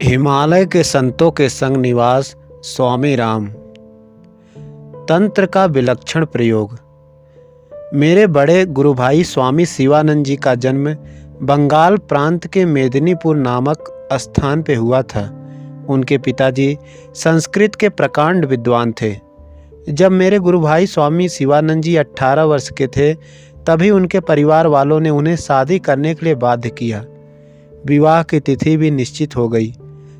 हिमालय के संतों के संग निवास स्वामी राम। तंत्र का विलक्षण प्रयोग। मेरे बड़े गुरु भाई स्वामी शिवानंद जी का जन्म बंगाल प्रांत के मेदिनीपुर नामक स्थान पे हुआ था। उनके पिताजी संस्कृत के प्रकांड विद्वान थे। जब मेरे गुरु भाई स्वामी शिवानंद जी 18 वर्ष के थे, तभी उनके परिवार वालों ने उन्हें शादी करने के लिए बाध्य किया। विवाह की तिथि भी निश्चित हो गई।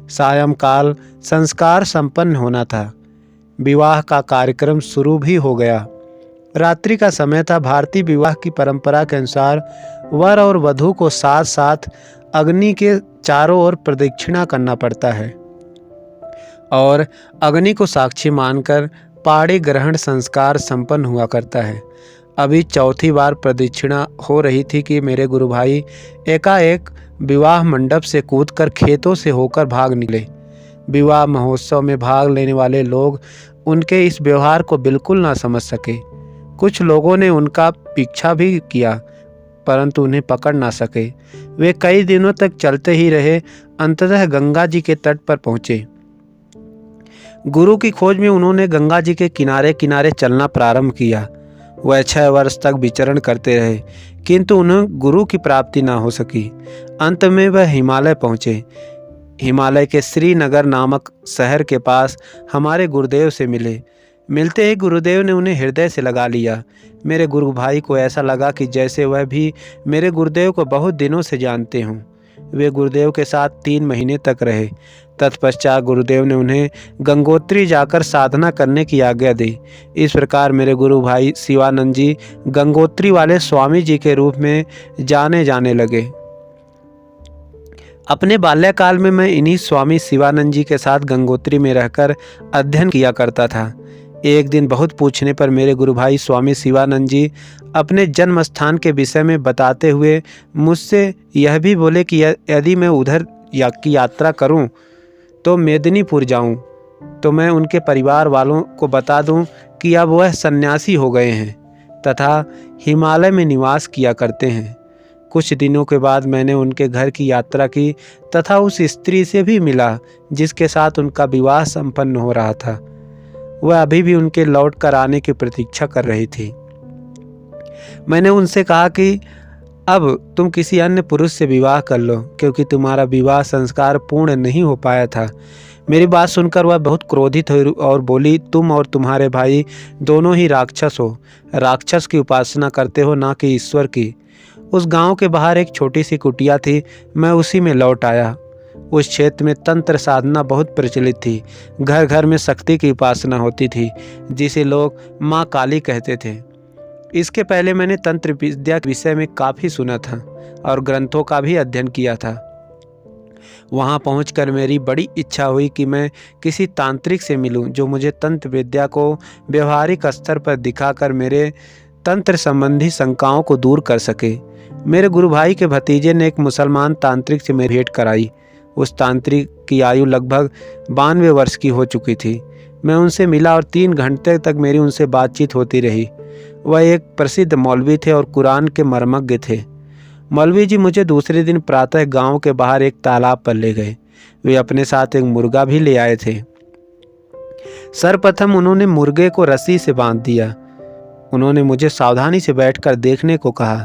सायंकाल संस्कार संपन्न होना था। विवाह का कार्यक्रम शुरू भी हो गया। रात्रि का समय था। भारतीय विवाह की परंपरा के अनुसार वर और वधू को साथ साथ अग्नि के चारों ओर प्रदक्षिणा करना पड़ता है और अग्नि को साक्षी मानकर पाणी ग्रहण संस्कार संपन्न हुआ करता है। अभी चौथी बार प्रदक्षिणा हो रही थी कि मेरे गुरु भाई एकाएक विवाह मंडप से कूदकर खेतों से होकर भाग निकले। विवाह महोत्सव में भाग लेने वाले लोग उनके इस व्यवहार को बिल्कुल ना समझ सके। कुछ लोगों ने उनका पीछा भी किया, परंतु उन्हें पकड़ ना सके। वे कई दिनों तक चलते ही रहे। अंततः गंगा जी के तट पर पहुंचे। गुरु की खोज में उन्होंने गंगा जी के किनारे किनारे चलना प्रारंभ किया। वह 6 वर्ष तक विचरण करते रहे, किंतु उन्हें गुरु की प्राप्ति ना हो सकी। अंत में वह हिमालय पहुँचे। हिमालय के श्रीनगर नामक शहर के पास हमारे गुरुदेव से मिले। मिलते ही गुरुदेव ने उन्हें हृदय से लगा लिया। मेरे गुरु भाई को ऐसा लगा कि जैसे वह भी मेरे गुरुदेव को बहुत दिनों से जानते हों। वे गुरुदेव के साथ 3 महीने तक रहे। तत्पश्चात गुरुदेव ने उन्हें गंगोत्री जाकर साधना करने की आज्ञा दी। इस प्रकार मेरे गुरु भाई शिवानंद जी गंगोत्री वाले स्वामी जी के रूप में जाने लगे। अपने बाल्यकाल में मैं इन्हीं स्वामी शिवानंद जी के साथ गंगोत्री में रहकर अध्ययन किया करता था। एक दिन बहुत पूछने पर मेरे गुरु भाई स्वामी शिवानंद जी अपने जन्म स्थान के विषय में बताते हुए मुझसे यह भी बोले कि यदि मैं उधर की यात्रा करूं तो मेदिनीपुर जाऊं, तो मैं उनके परिवार वालों को बता दूं कि अब वह सन्यासी हो गए हैं तथा हिमालय में निवास किया करते हैं। कुछ दिनों के बाद मैंने उनके घर की यात्रा की तथा उस स्त्री से भी मिला जिसके साथ उनका विवाह संपन्न हो रहा था। वह अभी भी उनके लौट कर आने की प्रतीक्षा कर रही थी। मैंने उनसे कहा कि अब तुम किसी अन्य पुरुष से विवाह कर लो, क्योंकि तुम्हारा विवाह संस्कार पूर्ण नहीं हो पाया था। मेरी बात सुनकर वह बहुत क्रोधित हुई और बोली, तुम और तुम्हारे भाई दोनों ही राक्षस हो। राक्षस की उपासना करते हो, ना कि ईश्वर की। उस गांव के बाहर एक छोटी सी कुटिया थी। मैं उसी में लौट आया। उस क्षेत्र में तंत्र साधना बहुत प्रचलित थी। घर घर में शक्ति की उपासना होती थी, जिसे लोग माँ काली कहते थे। इसके पहले मैंने तंत्र विद्या के विषय में काफ़ी सुना था और ग्रंथों का भी अध्ययन किया था। वहाँ पहुंचकर मेरी बड़ी इच्छा हुई कि मैं किसी तांत्रिक से मिलूं, जो मुझे तंत्र विद्या को व्यवहारिक स्तर पर दिखाकर मेरे तंत्र संबंधी शंकाओं को दूर कर सके। मेरे गुरु भाई के भतीजे ने एक मुसलमान तांत्रिक से मेरी भेंट कराई। उस तांत्रिक की आयु लगभग 92 वर्ष की हो चुकी थी। मैं उनसे मिला और 3 घंटे तक मेरी उनसे बातचीत होती रही। वह एक प्रसिद्ध मौलवी थे और कुरान के मर्मज्ञ थे। मौलवी जी मुझे दूसरे दिन प्रातः गांव के बाहर एक तालाब पर ले गए। वे अपने साथ एक मुर्गा भी ले आए थे। सर्वप्रथम उन्होंने मुर्गे को रस्सी से बांध दिया। उन्होंने मुझे सावधानी से बैठकर देखने को कहा।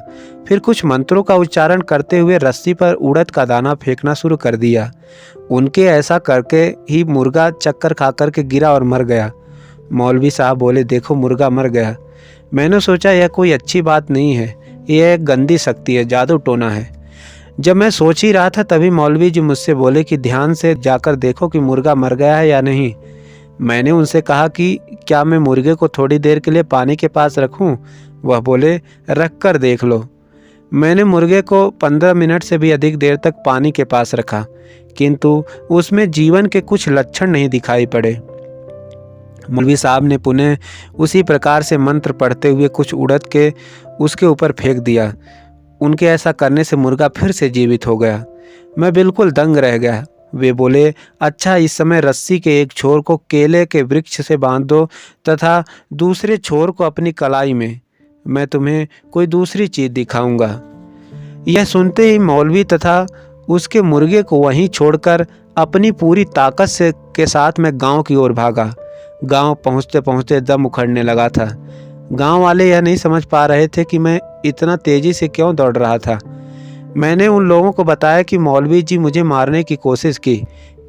फिर कुछ मंत्रों का उच्चारण करते हुए रस्सी पर उड़द का दाना फेंकना शुरू कर दिया। उनके ऐसा करके ही मुर्गा चक्कर खा कर के गिरा और मर गया। मौलवी साहब बोले, देखो मुर्गा मर गया। मैंने सोचा यह कोई अच्छी बात नहीं है, यह एक गंदी शक्ति है, जादू टोना है। जब मैं सोच ही रहा था तभी मौलवी जी मुझसे बोले कि ध्यान से जाकर देखो कि मुर्गा मर गया है या नहीं। मैंने उनसे कहा कि क्या मैं मुर्गे को थोड़ी देर के लिए पानी के पास रखूं? वह बोले, रख कर देख लो। मैंने मुर्गे को 15 मिनट से भी अधिक देर तक पानी के पास रखा, किंतु उसमें जीवन के कुछ लक्षण नहीं दिखाई पड़े। मौलवी साहब ने पुनः उसी प्रकार से मंत्र पढ़ते हुए कुछ उड़द के उसके ऊपर फेंक दिया। उनके ऐसा करने से मुर्गा फिर से जीवित हो गया। मैं बिल्कुल दंग रह गया। वे बोले, अच्छा, इस समय रस्सी के एक छोर को केले के वृक्ष से बांध दो तथा दूसरे छोर को अपनी कलाई में। मैं तुम्हें कोई दूसरी चीज़ दिखाऊंगा। यह सुनते ही मौलवी तथा उसके मुर्गे को वहीं छोड़कर अपनी पूरी ताकत से के साथ मैं गांव की ओर भागा। गांव पहुंचते पहुंचते दम उखड़ने लगा था। गांव वाले यह नहीं समझ पा रहे थे कि मैं इतना तेजी से क्यों दौड़ रहा था। मैंने उन लोगों को बताया कि मौलवी जी मुझे मारने की कोशिश की,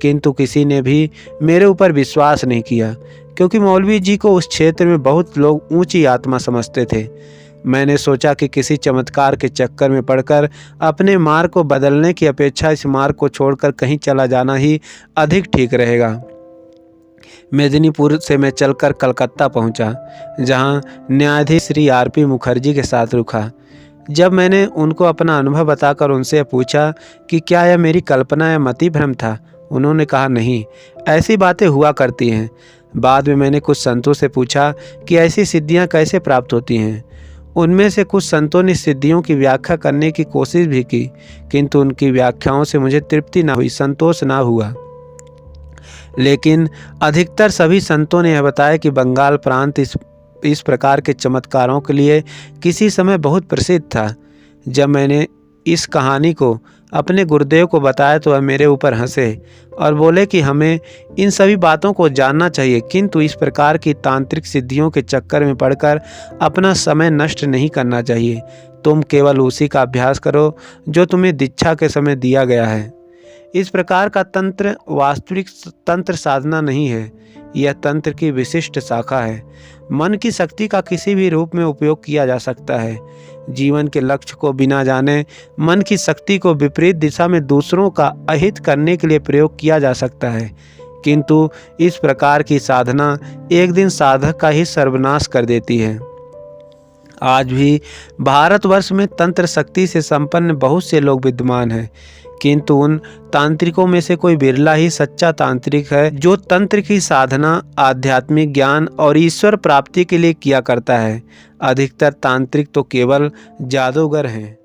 किंतु किसी ने भी मेरे ऊपर विश्वास नहीं किया, क्योंकि मौलवी जी को उस क्षेत्र में बहुत लोग ऊंची आत्मा समझते थे। मैंने सोचा कि किसी चमत्कार के चक्कर में पड़कर अपने मार्ग को बदलने की अपेक्षा इस मार्ग को छोड़कर कहीं चला जाना ही अधिक ठीक रहेगा। मेदिनीपुर से मैं चलकर कलकत्ता पहुंचा, जहां न्यायाधीश श्री आरपी मुखर्जी के साथ रुका। जब मैंने उनको अपना अनुभव बताकर उनसे पूछा कि क्या यह मेरी कल्पना या मति भ्रम था, उन्होंने कहा नहीं, ऐसी बातें हुआ करती हैं। बाद में मैंने कुछ संतों से पूछा कि ऐसी सिद्धियां कैसे प्राप्त होती हैं। उनमें से कुछ संतों ने सिद्धियों की व्याख्या करने की कोशिश भी की, किंतु उनकी व्याख्याओं से मुझे तृप्ति न हुई, संतोष न हुआ। लेकिन अधिकतर सभी संतों ने यह बताया कि बंगाल प्रांत इस प्रकार के चमत्कारों के लिए किसी समय बहुत प्रसिद्ध था। जब मैंने इस कहानी को अपने गुरुदेव को बताया तो वह मेरे ऊपर हंसे और बोले कि हमें इन सभी बातों को जानना चाहिए, किंतु इस प्रकार की तांत्रिक सिद्धियों के चक्कर में पड़कर अपना समय नष्ट नहीं करना चाहिए। तुम केवल उसी का अभ्यास करो जो तुम्हें दीक्षा के समय दिया गया है। इस प्रकार का तंत्र वास्तविक तंत्र साधना नहीं है, यह तंत्र की विशिष्ट शाखा है। मन की शक्ति का किसी भी रूप में उपयोग किया जा सकता है। जीवन के लक्ष्य को बिना जाने मन की शक्ति को विपरीत दिशा में दूसरों का अहित करने के लिए प्रयोग किया जा सकता है, किंतु इस प्रकार की साधना एक दिन साधक का ही सर्वनाश कर देती है। आज भी भारतवर्ष में तंत्र शक्ति से संपन्न बहुत से लोग विद्यमान हैं, किंतु उन तांत्रिकों में से कोई बिरला ही सच्चा तांत्रिक है जो तंत्र की साधना आध्यात्मिक ज्ञान और ईश्वर प्राप्ति के लिए किया करता है। अधिकतर तांत्रिक तो केवल जादूगर हैं।